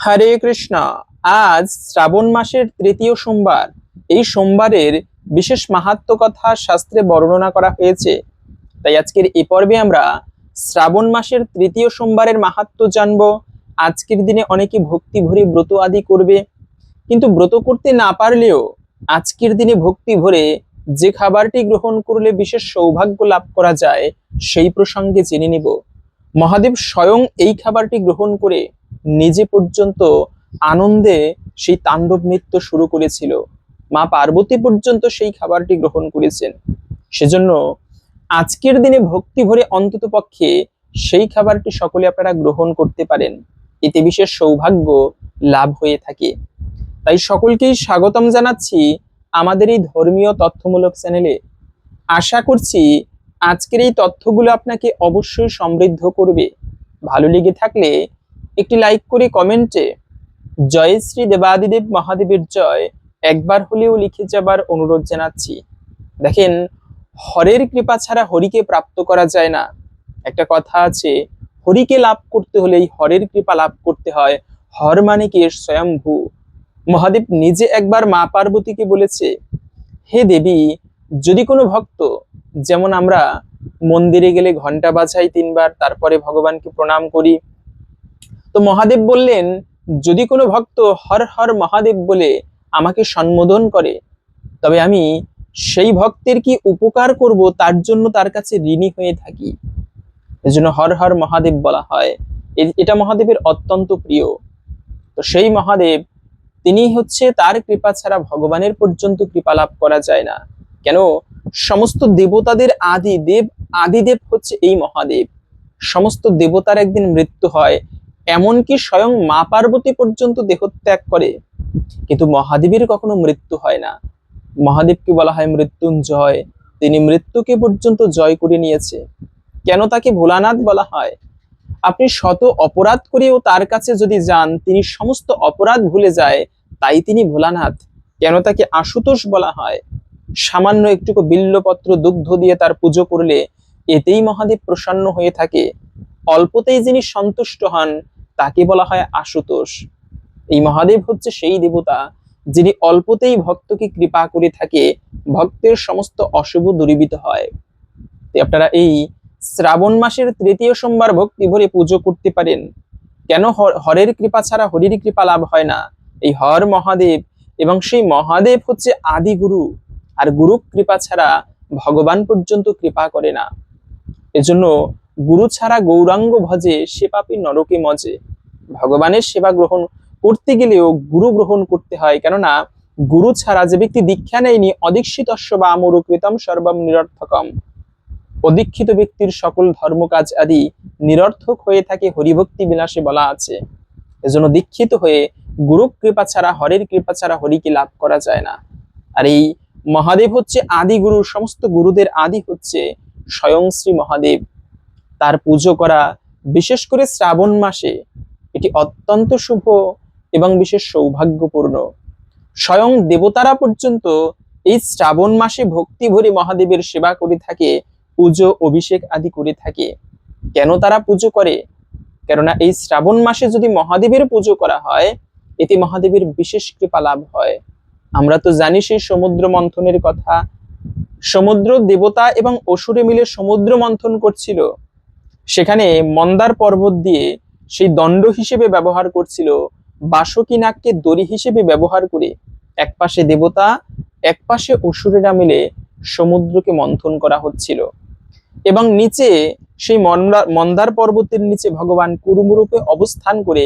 হরে কৃষ্ণ। আজ শ্রাবণ মাসের তৃতীয় সোমবার। এই সোমবারের বিশেষ মাহাত্ম্য কথা শাস্ত্রে বর্ণনা করা হয়েছে। তাই আজকের এই পর্বে আমরা শ্রাবণ মাসের তৃতীয় সোমবারের মাহাত্ম্য জানবো। আজকের দিনে অনেকে ভক্তি ভরে ব্রত আদি করবে, কিন্তু ব্রত করতে না পারলেও আজকের দিনে ভক্তি ভরে যে খাবারটি গ্রহণ করলে বিশেষ সৌভাগ্য লাভ করা যায় সেই প্রসঙ্গে জেনে নিব। মহাদেব স্বয়ং এই খাবারটি গ্রহণ করে নিজে পর্যন্ত আনন্দে সেই তাণ্ডব নৃত্য শুরু করেছিল। মা পার্বতী পর্যন্ত সেই খাবারটি গ্রহণ করেছেন। সেজন্য আজকের দিনে ভক্তি ভরে অন্তত পক্ষে সেই খাবারটি সকলে আপনারা গ্রহণ করতে পারেন, এতে বিশেষ সৌভাগ্য লাভ হয়ে থাকে। তাই সকলকেই স্বাগতম জানাচ্ছি আমাদের এই ধর্মীয় তথ্যমূলক চ্যানেলে। আশা করছি আজকের এই তথ্যগুলো আপনাকে অবশ্যই সমৃদ্ধ করবে। ভালো লেগে থাকলে একটি লাইক করে কমেন্টে জয় শ্রী দেবাদিদেব মহাদেবের জয় একবার হলেও লিখে যাবার অনুরোধ জানাচ্ছি। দেখেন, হরের কৃপা ছাড়া হরিকে প্রাপ্ত করা যায় না। একটা কথা আছে, হরিকে লাভ করতে হলে হরের কৃপা লাভ করতে হয়। হর মানে কি? স্বয়ংভূ। মহাদেব নিজে একবার মা পার্বতীকে বলেছে, হে দেবী, যদি কোনো ভক্ত, যেমন আমরা মন্দিরে গেলে ঘন্টা বাজাই 3 বার, তারপরে ভগবানকে প্রণাম করি, তো মহাদেব বললেন, যদি কোনো ভক্ত হর হর মহাদেব বলে আমাকে সম্বোধন করে, তবে আমি সেই ভক্তের কি উপকার করব তার জন্য তার কাছে ঋণী হয়ে থাকি। এজন্য হর হর মহাদেব বলা হয়। এটা মহাদেবের অত্যন্ত প্রিয়। তো সেই মহাদেব, তিনি হচ্ছে, তার কৃপা ছাড়া ভগবানের পর্যন্ত কৃপা লাভ করা যায় না। কেন? সমস্ত দেবতাদের আদিদেব হচ্ছে এই মহাদেব। সমস্ত দেবতার একদিন মৃত্যু হয়, এমনকি স্বয়ং মা পার্বতী পর্যন্ত দেহত্যাগ করে, কিন্তু মহাদেবের কখনো মৃত্যু হয় না। মহাদেবকে বলা হয় মৃত্যুঞ্জয়। তিনি মৃত্যুকে পর্যন্ত জয় করে নিয়েছে। কেন তাকে ভোলানাথ বলা হয়? আপনি শত অপরাধ করেও তার কাছে যদি যান, তিনি সমস্ত অপরাধ ভুলে যায়, তাই তিনি ভোলানাথ। কেন তাকে আশুতোষ বলা হয়? সামান্য একটুকু বিল্লপত্র দুগ্ধ দিয়ে তার পুজো করলে এতেই মহাদেব প্রসন্ন হয়ে থাকে। অল্পতেই যিনি সন্তুষ্ট হন তাকে বলা হয় আশুতোষ। এই মহাদেব হচ্ছে সেই দেবতা যিনি অল্পতেই ভক্তকে কৃপা করে থাকে, ভক্তের সমস্ত অশুভ দূরীভূত হয়। আপনারা এই শ্রাবণ মাসের তৃতীয় সোমবার ভক্তি ভরে পুজো করতে পারেন। কেন? হরের কৃপা ছাড়া হরির কৃপা লাভ হয় না। এই হর মহাদেব, এবং সেই মহাদেব হচ্ছে আদি গুরু, আর গুরু কৃপা ছাড়া ভগবান পর্যন্ত কৃপা করে না। এজন্য গুরু ছাড়া গৌরাঙ্গ ভজে সে পাপী নরকে মজে। ভগবানের সেবা গ্রহণ করতে গেলেও গুরু গ্রহণ করতে হয়, কেননা গুরু ছাড়া যে ব্যক্তি দীক্ষা নেয়নি, অদীক্ষিতস্য বা আমরুকৃতম সর্বম নিরর্থকম, অদীক্ষিত ব্যক্তির সকল ধর্মকাজ আদি নিরর্থক হয়ে থাকে, হরিভক্তি বিলাসে বলা আছে। এজন্য দীক্ষিত হয়ে গুরু কৃপা ছাড়া, হরের কৃপা ছাড়া হরিকে লাভ করা যায় না। আর এই মহাদেব হচ্ছে আদি গুরু, সমস্ত গুরুদের আদি হচ্ছে স্বয়ং শ্রী মহাদেব। তার পুজো করা, বিশেষ করে শ্রাবণ মাসে, এটি অত্যন্ত শুভ এবং বিশেষ সৌভাগ্যপূর্ণ। স্বয়ং দেবতারা পর্যন্ত এই শ্রাবণ মাসে ভক্তি ভরে মহাদেবের সেবা করে থাকে, পুজো অভিষেক আদি করে থাকে। কেন তারা পুজো করে? কেননা এই শ্রাবণ মাসে যদি মহাদেবের পুজো করা হয়, এতে মহাদেবের বিশেষ কৃপা লাভ হয়। আমরা তো জানি সেই সমুদ্র মন্থনের কথা। সমুদ্র দেবতা এবং অসুরে মিলে সমুদ্র মন্থন করছিল। সেখানে মন্দার পর্বত দিয়ে সেই দণ্ড হিসেবে ব্যবহার করছিল, বাসুকী নাগকে দড়ি হিসেবে ব্যবহার করে এক পাশে দেবতা, এক পাশে অসুরেরা মিলে সমুদ্রকে মন্থন করা হচ্ছিল। এবং নিচে সেই মন্দার পর্বতের নিচে ভগবান কুরুমরূপে অবস্থান করে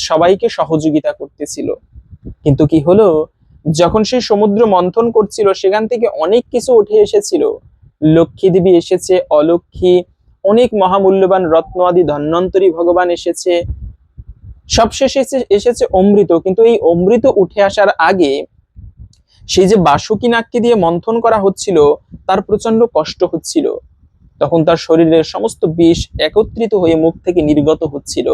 সবাইকে সহযোগিতা করতেছিল। কিন্তু কি হলো, যখন সেই সমুদ্র মন্থন করছিল, সেখান থেকে অনেক কিছু উঠে এসেছিল। লক্ষ্মী দেবী এসেছে, অলক্ষ্মী, অনেক মহামূল্যবান রত্ন আদি ধন্বন্তরী ভগবান এসেছে, সবশেষে এসেছে অমৃত। কিন্তু এই অমৃত উঠে আসার আগে সেই যে বাসুকী নাগকে দিয়ে মন্থন করা হচ্ছিল, তার প্রচন্ড কষ্ট হচ্ছিল। তখন তার শরীরের সমস্ত বিষ একত্রিত হয়ে মুখ থেকে নির্গত হচ্ছিল।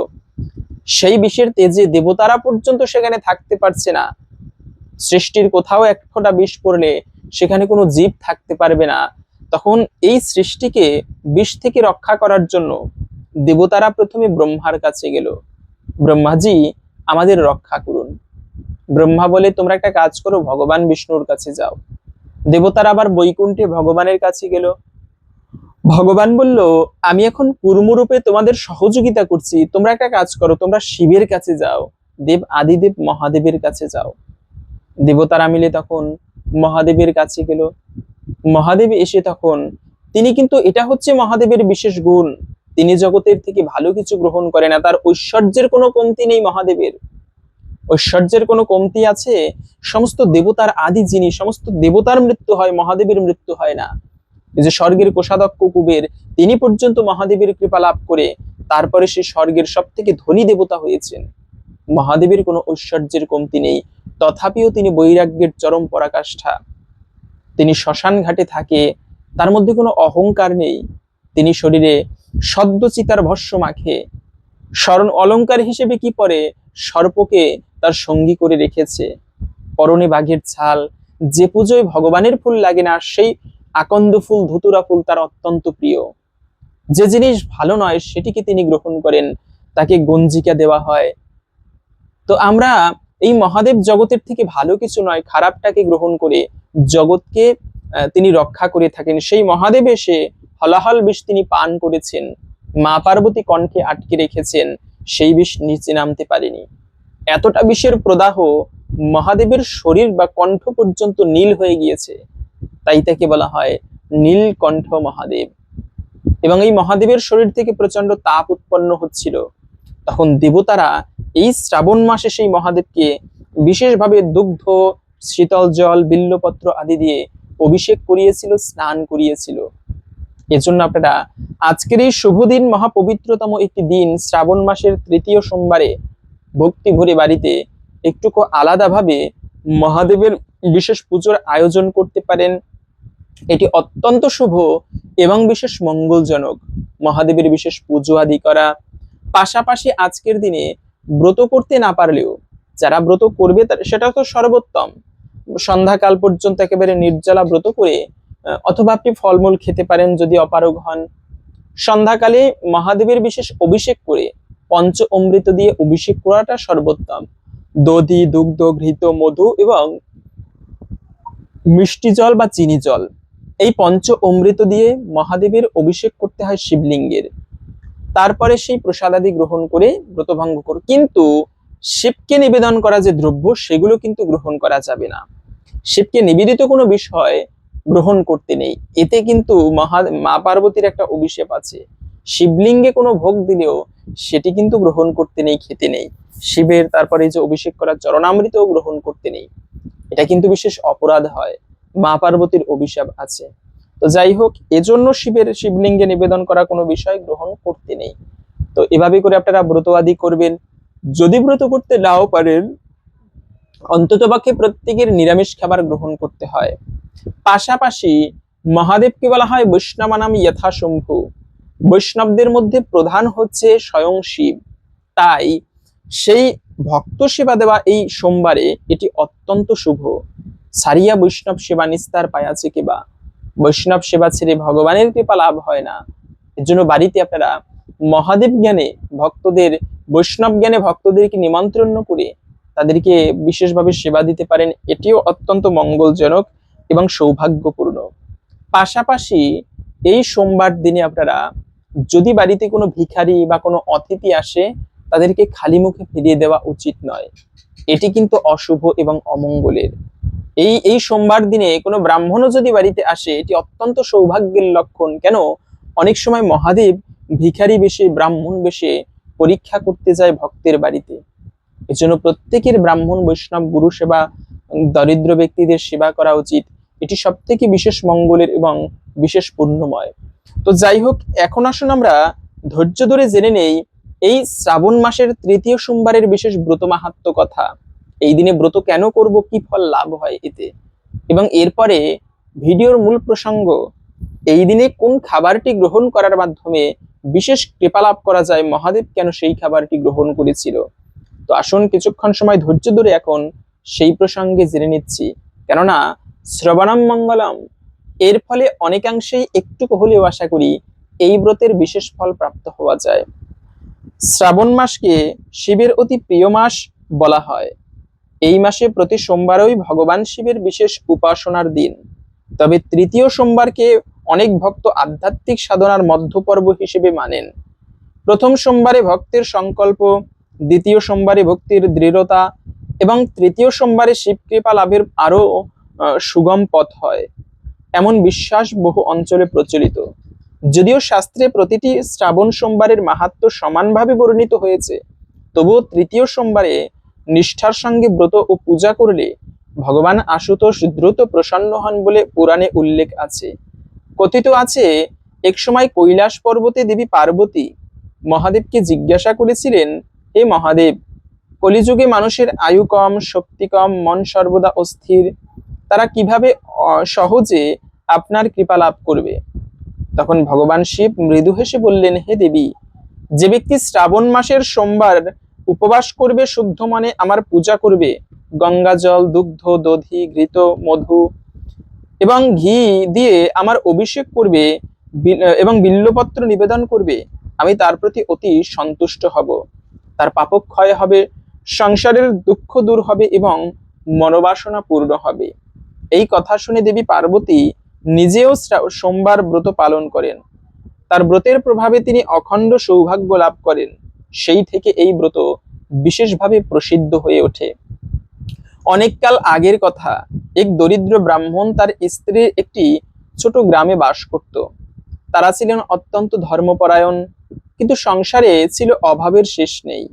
সেই বিষের তেজে দেবতারা পর্যন্ত সেখানে থাকতে পারছে না। সৃষ্টির কোথাও এক ফোঁটা বিষ পড়লে সেখানে কোনো জীব থাকতে পারবে না। তখন এই সৃষ্টিকে বিষ থেকে রক্ষা করার জন্য দেবতারা প্রথমে ব্রহ্মার কাছে গেল। ব্রহ্মাজি আমাদের রক্ষা করুন। ব্রহ্মা বলে, তোমরা একটা কাজ করো, ভগবান বিষ্ণুর কাছে যাও। দেবতারা আবার বৈকুণ্ঠে ভগবানের কাছে গেল। ভগবান বলল, আমি এখন কুর্মরূপে তোমাদের সহযোগিতা করছি, তোমরা একটা কাজ করো, তোমরা শিবের কাছে যাও, দেব আদিদেব মহাদেবের কাছে যাও। দেবতারা মিলে তখন মহাদেবের কাছে গেল। মহাদেব এসে তখন, তিনি কিন্তু, এটা হচ্ছে মহাদেবের বিশেষ গুণ, তিনি জগতের থেকে ভালো কিছু গ্রহণ করে না। তার ঐশ্বর্যের কোনো কমতি নেই। মহাদেবের ঐশ্বর্যের কোনো কমতি আছে? সমস্ত দেবতার আদি যিনি, সমস্ত দেবতার মৃত্যু হয়, মহাদেবের মৃত্যু হয় না। এই যে স্বর্গের কোষাধ্যক্ষ কুবের, তিনি পর্যন্ত মহাদেবের কৃপা লাভ করে তারপরে সে স্বর্গের সব থেকে ধনী দেবতা হয়েছেন। মহাদেবের কোনো ঐশ্বর্যের কমতি নেই, তথাপিও তিনি বৈরাগ্যের চরম পরাকাষ্ঠা। তিনি শ্মশান ঘাটে থাকে, তার মধ্যে কোনো অহংকার নেই। তিনি শরীরে সদ্য চিতার ভস্য মাখে, স্মরণ অলংকার হিসেবে কি পরে, সর্পকে তার সঙ্গী করে রেখেছে। পরনে বাঘের ছাল। যে পুজোয় ভগবানের ফুল লাগে না, সেই আকন্দ ফুল, ধুতুরা ফুল তার অত্যন্ত প্রিয়। যে জিনিস ভালো নয় সেটিকে তিনি গ্রহণ করেন, তাকে গঞ্জিকা দেওয়া হয়। তো আমরা এই মহাদেব জগতের থেকে ভালো কিছু নয়, খারাপটাকে গ্রহণ করে জগৎকে তিনি রক্ষা করে থাকেন। সেই মহাদেব এসে হলাহল বিষ তিনি পান করেছেন, মা পার্বতী কণ্ঠে আটকে রেখেছেন, সেই বিষ নিচে নামতে পারেনি। এতটা বিষের প্রদাহ, মহাদেবের শরীর বা কণ্ঠ পর্যন্ত নীল হয়ে গিয়েছে, তাই তাকে বলা হয় নীলকণ্ঠ মহাদেব। এবং এই মহাদেবের শরীর থেকে প্রচন্ড তাপ উৎপন্ন হচ্ছিল। তখন দেবতারা এই শ্রাবণ মাসে সেই মহাদেবকে বিশেষভাবে দুগ্ধ, শীতল জল, বিল্লপত্র আদি দিয়ে অভিষেক করিয়েছিল, স্নান করিয়েছিল। এজন্য আপনারা আজকের এই শুভ দিন, মহাপবিত্রতম একটি দিন, শ্রাবণ মাসের তৃতীয় সোমবারে ভক্তি ভরে বাড়িতে একটুকু আলাদাভাবে মহাদেবের বিশেষ পুজোর আয়োজন করতে পারেন। এটি অত্যন্ত শুভ এবং বিশেষ মঙ্গলজনক। মহাদেবের বিশেষ পুজো আদি করা, পাশাপাশি আজকের দিনে ব্রত করতে না পারলেও যারা ব্রত করবে সেটা তো সর্বোত্তম, সন্ধ্যাকাল পর্যন্ত একেবারে নির্জলা ব্রত করে, অথবা আপনি ফলমূল খেতে পারেন যদি অপারগ হন। সন্ধ্যাকালে মহাদেবের বিশেষ অভিষেক করে পঞ্চ অমৃত দিয়ে অভিষেক করাটা সর্বোত্তম। দধি, দুগ্ধ, ঘৃত, মধু এবং মিষ্টি জল বা চিনি জল, এই পঞ্চ অমৃত দিয়ে মহাদেবের অভিষেক করতে হয় শিবলিঙ্গের। তারপরে সেই প্রসাদাদি গ্রহণ করে ব্রতভঙ্গ করো। কিন্তু শিবকে নিবেদন করা যে দ্রব্য, সেগুলো কিন্তু গ্রহণ করা যাবে না। শিবকে নিবেদিত কোনো বিষয় গ্রহণ করতে নেই, এতে কিন্তু মা পার্বতীর একটা অভিশাপ আছে। শিবলিঙ্গে কোনো ভোগ দিলেও সেটি কিন্তু গ্রহণ করতে নেই, খেতে নেই। শিবের তারপরে যে অভিষেক করা চরণামৃতও গ্রহণ করতে নেই, এটা কিন্তু বিশেষ অপরাধ হয়, মা পার্বতীর অভিশাপ আছে। তো যাই হোক, এজন্য শিবলিঙ্গে নিবেদন করা কোনো বিষয় গ্রহণ করতে নেই। তো এভাবে করে আপনারা ব্রত আদি করবেন। যদি ব্রত করতে নাও পারেন, অন্ততপক্ষে প্রত্যেকের নিরামিষ খাবার গ্রহণ করতে হয়। পাশাপাশি মহাদেবকে বলা হয় বৈষ্ণবানাম যথাশম্ভু, বৈষ্ণবদের মধ্যে প্রধান হচ্ছে স্বয়ং শিব। তাই সেই ভক্ত সেবা দেওয়া এই সোমবারে এটি অত্যন্ত শুভ। সারিয়া বৈষ্ণব সেবা নিস্তার পায়াছে কেবা, বৈষ্ণব সেবা ছেড়ে ভগবানের কৃপা লাভ হয় না। এর জন্য বাড়িতে আপনারা মহাদেব জ্ঞানে ভক্তদের, বৈষ্ণব জ্ঞানে ভক্তদেরকে নিমন্ত্রণ করে তাদেরকে বিশেষভাবে সেবা দিতে পারেন, এটিও অত্যন্ত মঙ্গলজনক এবং সৌভাগ্যপূর্ণ। পাশাপাশি এই সোমবার দিনে আপনারা যদি বাড়িতে কোনো ভিখারি বা কোনো অতিথি আসে, তাদেরকে খালি মুখে ফিরিয়ে দেওয়া উচিত নয়, এটি কিন্তু অশুভ এবং অমঙ্গলের। এই সোমবার দিনে কোনো ব্রাহ্মণও যদি বাড়িতে আসে, এটি অত্যন্ত সৌভাগ্যের লক্ষণ। কেন? অনেক সময় মহাদেব ভিখারি বেশে, ব্রাহ্মণ বেশে পরীক্ষা করতে যায় ভক্তের বাড়িতে। এজন্য প্রত্যেকের ব্রাহ্মণ, বৈষ্ণব, গুরু সেবা, দরিদ্র ব্যক্তিদের সেবা করা উচিত। এটি সব থেকে বিশেষ মঙ্গলের এবং বিশেষ পুণ্যময়। তো যাই হোক, এখন আসুন আমরা ধৈর্য ধরে জেনে নেই এই শ্রাবণ মাসের তৃতীয় সোমবারের বিশেষ ব্রত মাহাত্ম্য কথা। এই দিনে ব্রত কেন করব, কি ফল লাভ হয় এতে, এবং এরপরে ভিডিওর মূল প্রসঙ্গ, এই দিনে কোন খাবারটি গ্রহণ করার মাধ্যমে বিশেষ কৃপা লাভ করা যায়, মহাদেব কেন সেই খাবারটি গ্রহণ করেছিল। তো আসুন কিছুক্ষণ সময় ধৈর্য ধরে এখন সেই প্রসঙ্গে জেনে নিচ্ছি। কেননা শ্রবণম মঙ্গলম, এর ফলে অনেকাংশেই একটুকু হলেও আশা করি এই ব্রতের বিশেষ ফল প্রাপ্ত হওয়া যায়। শ্রাবণ মাসকে শিবের অতি প্রিয় মাস বলা হয়। এই মাসে প্রতি সোমবারই ভগবান শিবের বিশেষ উপাসনার দিন। তবে তৃতীয় সোমবারকে অনেক ভক্ত আধ্যাত্মিক সাধনার মধ্যপর্ব হিসেবে মানেন। প্রথম সোমবারে ভক্তের সংকল্প, দ্বিতীয় সোমবারে ভক্তির দৃঢ়তা এবং তৃতীয় সোমবারে শিব কৃপা লাভের আরো সুগম পথ হয়, এমন বিশ্বাস বহু অঞ্চলে প্রচলিত। যদিও শাস্ত্রে প্রতিটি শ্রাবণ সোমবারের মাহাত্ম্য সমানভাবে বর্ণিত হয়েছে, তবুও তৃতীয় সোমবারে নিষ্ঠার সঙ্গে ব্রত ও পূজা করলে ভগবান আশুতোষ দ্রুত প্রসন্ন হন বলে পুরাণে উল্লেখ আছে। কথিত আছে, একসময় কৈলাস পর্বতে দেবী পার্বতী মহাদেবকে জিজ্ঞাসা করেছিলেন, হে মহাদেব, কলিযুগে মানুষের আয়ু কম, শক্তি কম, মন সর্বদা অস্থির, তারা কিভাবে সহজে আপনার কৃপা লাভ করবে? তখন ভগবান শিব মৃদু হেসে বললেন, হে দেবী, যে ব্যক্তি শ্রাবণ মাসের সোমবার উপবাস করবে, শুদ্ধ মনে আমার পূজা করবে, গঙ্গা জল, দুগ্ধ, দধি, ঘৃত, মধু এবং ঘি দিয়ে আমার অভিষেক করবে এবং বিল্বপত্র নিবেদন করবে, আমি তার প্রতি অতি সন্তুষ্ট হব। তার পাপক্ষয় হবে, সংসারের দুঃখ দূর হবে এবং মনোবাসনা পূর্ণ হবে। এই কথা শুনে দেবী পার্বতী নিজেও সোমবার ব্রত পালন করেন। তার ব্রতের প্রভাবে তিনি অখণ্ড সৌভাগ্য লাভ করেন। সেই থেকে এই ব্রত বিশেষভাবে প্রসিদ্ধ হয়ে ওঠে। অনেককাল আগের কথা, এক দরিদ্র ব্রাহ্মণ তার স্ত্রীর একটি ছোট গ্রামে বাস করত। তারা ছিলেন অত্যন্ত ধর্মপরায়ণ, কিন্তু সংসারে ছিল অভাবের শেষ নেই।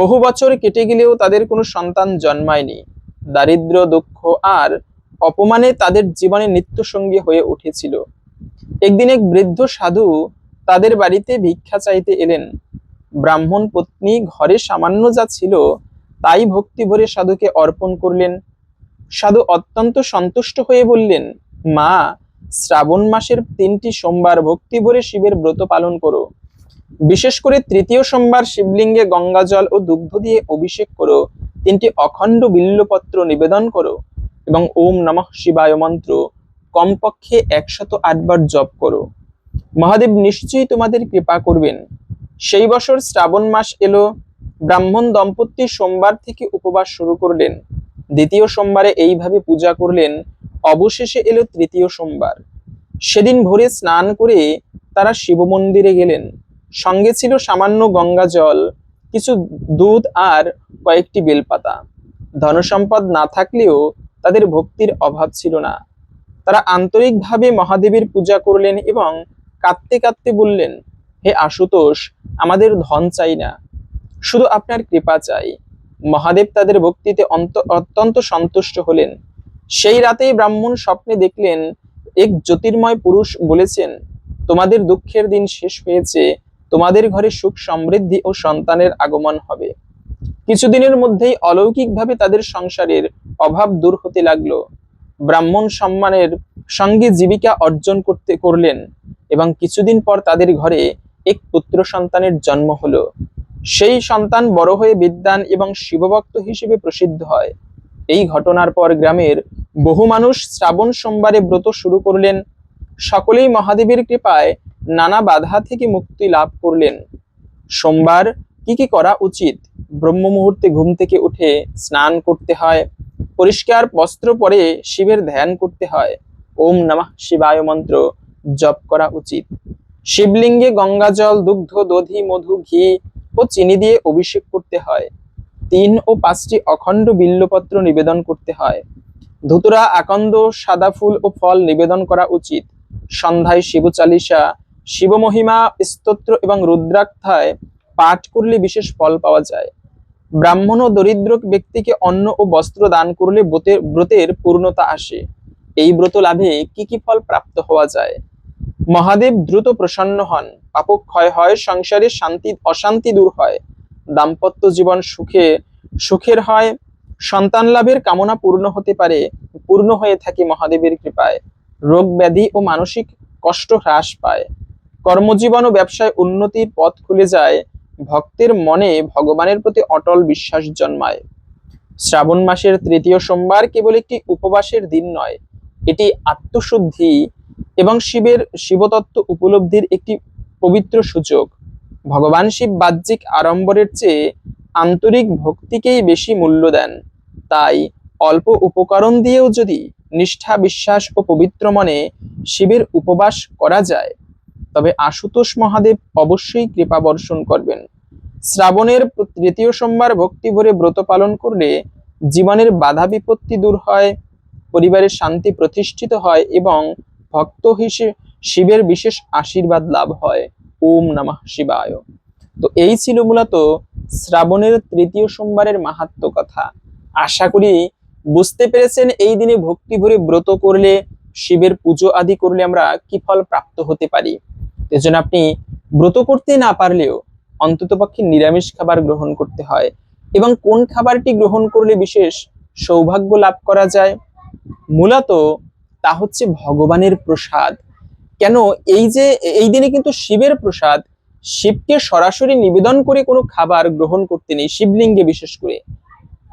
বহু বছর কেটে গেলেও তাদের কোনো সন্তান জন্মায়নি। দারিদ্র্য, দুঃখ আর অপমানে তাদের জীবনে নিত্য সঙ্গী হয়ে উঠেছিল। একদিন এক বৃদ্ধ সাধু তাদের বাড়িতে ভিক্ষা চাইতে এলেন। ব্রাহ্মণ পত্নী ঘরে সামান্য যা ছিল তাই ভক্তি ভরে সাধুকে অর্পণ করলেন। সাধু অত্যন্ত সন্তুষ্ট হয়ে বললেন, মা, শ্রাবণ মাসের 3টি সোমবার ভক্তি ভরে শিবের ব্রত পালন করো। বিশেষ করে তৃতীয় সোমবার শিবলিঙ্গে গঙ্গা জল ও দুগ্ধ দিয়ে অভিষেক করো, 3টি অখণ্ড বিল্বপত্র নিবেদন করো এবং ওম নমঃ শিবায় মন্ত্র কমপক্ষে 108 বার জপ করো। মহাদেব নিশ্চয়ই তোমাদের কৃপা করবেন। সেই বছর শ্রাবণ মাস এলো। ব্রাহ্মণ দম্পতি সোমবার থেকে উপবাস শুরু করলেন। দ্বিতীয় সোমবারে এইভাবে পূজা করলেন। অবশেষে এলো তৃতীয় সোমবার। সেদিন ভোরে স্নান করে তারা শিব মন্দিরে গেলেন। সঙ্গে ছিল সামান্য গঙ্গা জল, কিছু দুধ আর কয়েকটি বেলপাতা। ধনসম্পদ না থাকলেও তাদের ভক্তির অভাব ছিল না। তারা আন্তরিকভাবে মহাদেবের পূজা করলেন এবং কাঁদতে কাঁদতে বললেন, হে আশুতোষ, আমাদের ধন চাই না, শুধু আপনার কৃপা চাই। মহাদেব তাদের ভক্তিতে অত্যন্ত সন্তুষ্ট হলেন। সেই রাতেই ব্রাহ্মণ স্বপ্নে দেখলেন, এক জ্যোতির্ময় পুরুষ বলেছেন, তোমাদের দুঃখের দিন শেষ হয়েছে, তোমাদের ঘরে সুখ সমৃদ্ধি ও সন্তানের আগমন হবে। কিছুদিনের মধ্যেই অলৌকিকভাবে তাদের সংসারের অভাব দূর হতে লাগলো। ব্রাহ্মণ সম্মানের সঙ্গে জীবিকা অর্জন করলেন এবং কিছুদিন পর তাদের ঘরে এক পুত্র সন্তানের জন্ম হলো। সেই সন্তান বড় হয়ে বিদ্বান এবং শিবভক্ত হিসেবে প্রসিদ্ধ হয়। এই ঘটনার পর গ্রামের বহু মানুষ শ্রাবণ সোমবারে ব্রত শুরু করলেন। সকলেই মহাদেবের কৃপায় নানা বাধা থেকে মুক্তি লাভ করলেন। সোমবার কি কি করা উচিত? ব্রহ্ম মুহূর্তে ঘুম থেকে উঠে স্নান করতে হয়, পরিষ্কার বস্ত্র পরে শিবের ধ্যান করতে হয়, ওম নমঃ শিবায় মন্ত্র জপ করা উচিত। শিবলিঙ্গে গঙ্গা জল, দুগ্ধ, দধি, মধু, ঘি ও চিনি দিয়ে অভিষেক করতে হয়। 3 ও 5টি অখণ্ড বিল্বপত্র নিবেদন করতে হয়। ধুতুরা, আকন্দ, সাদা ফুল ও ফল নিবেদন করা উচিত। সন্ধ্যায় শিব চালিসা, শিবমহিমা স্তোত্র এবং রুদ্রাক্ষায় পাঠ করলে বিশেষ ফল পাওয়া যায়। ব্রাহ্মণ ও দরিদ্র ব্যক্তিকে অন্ন ও বস্ত্র দান করলে ব্রতের পূর্ণতা আসে। এই ব্রত লাভে কি কি ফল প্রাপ্ত হওয়া যায়? মহাদেব দ্রুত প্রসন্ন হন, পাপক্ষয় হয়, সংসারে অশান্তি দূর হয়, দাম্পত্য জীবন সুখের হয়, সন্তান লাভের কামনা পূর্ণ হয়ে থাকে মহাদেবের কৃপায়, রোগ ব্যাধি ও মানসিক কষ্ট হ্রাস পায়, কর্মজীবন ও ব্যবসায় উন্নতির পথ খুলে যায়, ভক্তের মনে ভগবানের প্রতি অটল বিশ্বাস জন্মায়। শ্রাবণ মাসের তৃতীয় সোমবার কেবল একটি উপবাসের দিন নয়, এটি আত্মশুদ্ধি এবং শিবতত্ত্ব উপলব্ধির একটি পবিত্র সুযোগ। ভগবান শিব বাহ্যিক আড়ম্বরের চেয়ে আন্তরিক ভক্তিকেই বেশি মূল্য দেন। তাই অল্প উপকরণ দিয়েও যদি নিষ্ঠা, বিশ্বাস ও পবিত্র মনে শিবের উপবাস করা যায়, তবে আশুতোষ মহাদেব অবশ্যই কৃপা বর্ষণ করবেন। শ্রাবণের তৃতীয় সোমবার ভক্তি ভরে ব্রত পালন করলে জীবনের বাধা বিপত্তি দূর হয়, পরিবারের শান্তি প্রতিষ্ঠিত হয় এবং ভক্ত হিসেবে শিবের বিশেষ আশীর্বাদ লাভ হয়। ওম নমঃ শিবায়। তো এই ছিল মূলত শ্রাবণের তৃতীয় সোমবারের মাহাত্ম্য কথা। আশা করি বুঝতে পেরেছেন এই দিনে ভক্তি ভরে ব্রত করলে, শিবের পুজো আদি করলে আমরা কি ফল প্রাপ্ত হতে পারি। এজন্য আপনি ব্রত করতে না পারলেও অন্ততপক্ষে নিরামিষ খাবার গ্রহণ করতে হয়। এবং কোন খাবারটি গ্রহণ করলে বিশেষ সৌভাগ্য লাভ করা যায়, মূলত তা হচ্ছে ভগবানের প্রসাদ। কেন, এই যে এই দিনে কিন্তু শিবের প্রসাদ, শিবকে সরাসরি নিবেদন করে কোনো খাবার গ্রহণ করতে নেই, শিবলিঙ্গে বিশেষ করে।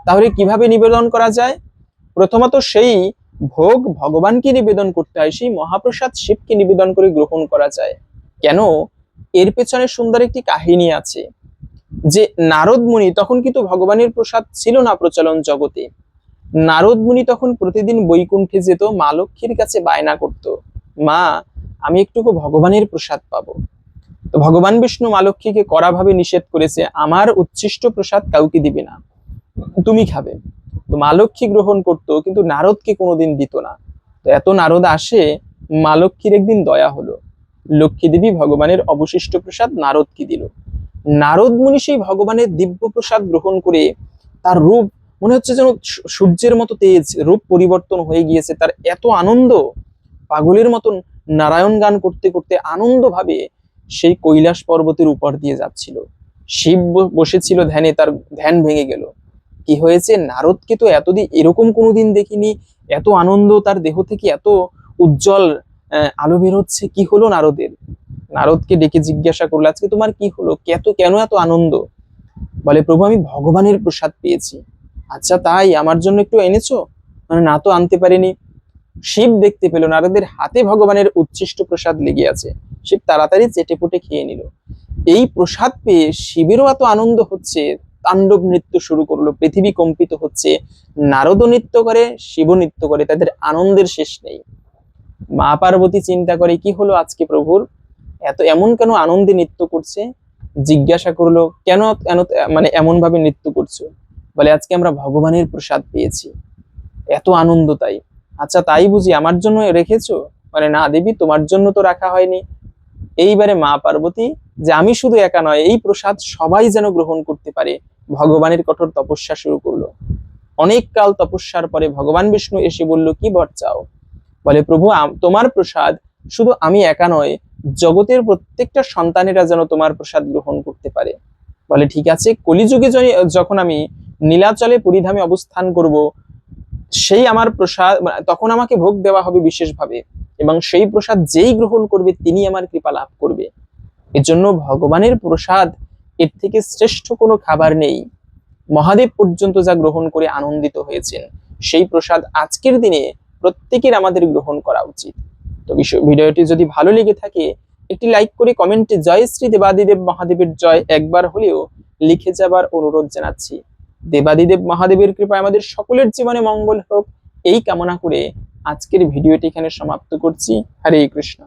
তাহলে কিভাবে নিবেদন করা যায়? প্রথমত সেই ভোগ ভগবানকে নিবেদন করতে হয়, সেই মহাপ্রসাদ শিবকে নিবেদন করে গ্রহণ করা যায়। কেন, এর পেছনে সুন্দর একটি কাহিনী আছে। যে নারদ মুনি, তখন কিন্তু ভগবানের প্রসাদ ছিল না প্রচলন জগতে। নারদ মুনি তখন প্রতিদিন বৈকুণ্ঠে যেত, মা লক্ষ্মীর কাছে বায়না করত, মা আমি একটুকু ভগবানের প্রসাদ পাবো। তো ভগবান বিষ্ণু মা লক্ষ্মীকে কড়াভাবে নিষেধ করেছে, আমার উচ্ছিষ্ট প্রসাদ কাউকে দিবে না, তুমি খাবে। তো মা লক্ষ্মী গ্রহণ করতো, কিন্তু নারদকে কোনোদিন দিত না। তো এত নারদ আসে, মা লক্ষ্মীর একদিন দয়া হলো, লক্ষ্মী দেবী ভগবানের অবশিষ্ট প্রসাদ নারদকে দিল। নারদ মুনি সেই ভগবানের দিব্য প্রসাদ গ্রহণ করে তার রূপ মনে হচ্ছে যেন সূর্যের মতো তেজ, রূপ পরিবর্তন হয়ে গিয়েছে। তার এত আনন্দ, পাগলের মতন নারায়ণ গান করতে করতে আনন্দ ভাবে সেই কৈলাস পর্বতের উপর দিয়ে যাচ্ছিল। শিব বসেছিল ধ্যানে, তার ধ্যান ভেঙে গেল। কি হয়েছে, নারদকে তো এতদিন এরকম কোনোদিন দেখিনি, এত আনন্দ, তার দেহ থেকে এত উজ্জ্বল আলো বেরোচ্ছে, কি হলো নারদের? নারদকে ডেকে জিজ্ঞাসা করলো, আজকে তোমার কি হলো, কেন এত আনন্দ? বলে, প্রভু আমি ভগবানের প্রসাদ পেয়েছি। আচ্ছা তাই, আমার জন্য একটু এনেছো? মানে না, তো আনতে পারিনি। শিব দেখতে পেল নারদের হাতে ভগবানের উচ্ছিষ্ট প্রসাদ লেগে আছে। শিব তাড়াতাড়ি চেটেপুটে খেয়ে নিল। এই প্রসাদ পেয়ে শিবেরও এত আনন্দ হচ্ছে, তাণ্ডব নৃত্য শুরু করলো, পৃথিবী কম্পিত হচ্ছে। নারদ নৃত্য করে, শিব নৃত্য করে, তাদের আনন্দের শেষ নেই। মা পার্বতী চিন্তা করে, কি হলো আজকে প্রভুর, এমন কেন আনন্দে নৃত্য করছে? জিজ্ঞাসা করলো, কেন মানে এমন ভাবে নৃত্য করছো? বলে, আজকে আমরা ভগবানের প্রসাদ পেয়েছি, এত আনন্দ তাই। আচ্ছা তাই বুঝি, আমার জন্য রেখেছো? মানে না দেবী, তোমার জন্য তো রাখা হয়নি। এইবারে মা পার্বতী, যে আমি শুধু একা নয়, এই প্রসাদ সবাই যেন গ্রহণ করতে পারে, ভগবানের কঠোর তপস্যা শুরু করলো। অনেক কাল তপস্যার পরে ভগবান বিষ্ণু এসে বলল, কি বর চাও? বলে, প্রভু তোমার প্রসাদ শুধু আমি একা নয়, জগতের প্রত্যেকটা সন্তানেরা যেন তোমার প্রসাদ গ্রহণ করতে পারে। বলে, ঠিক আছে, কলিযুগে যখন আমি নীলাচলে পরিধামে অবস্থান করব, সেই আমার প্রসাদ তখন আমাকে ভোগ দেওয়া হবে বিশেষভাবে, এবং সেই প্রসাদ যেই গ্রহণ করবে তিনি আমার কৃপা লাভ করবে। এজন্য ভগবানের প্রসাদ, এর থেকে শ্রেষ্ঠ কোনো খাবার নেই। মহাদেব পর্যন্ত যা গ্রহণ করে আনন্দিত হয়েছেন, সেই প্রসাদ আজকের দিনে প্রত্যেকের আমাদের গ্রহণ করা উচিত। তো ভিডিওটি যদি ভালো লেগে থাকে, একটি লাইক করে কমেন্টে জয় শ্রী দেবাদিদেব মহাদেবের জয় একবার হলেও লিখে যাবার অনুরোধ জানাচ্ছি। দেবাদিদেব মহাদেবের কৃপায় আমাদের সকলের জীবনে মঙ্গল হোক, এই কামনা করে আজকের ভিডিওটি এখানে সমাপ্ত করছি। হরে কৃষ্ণ।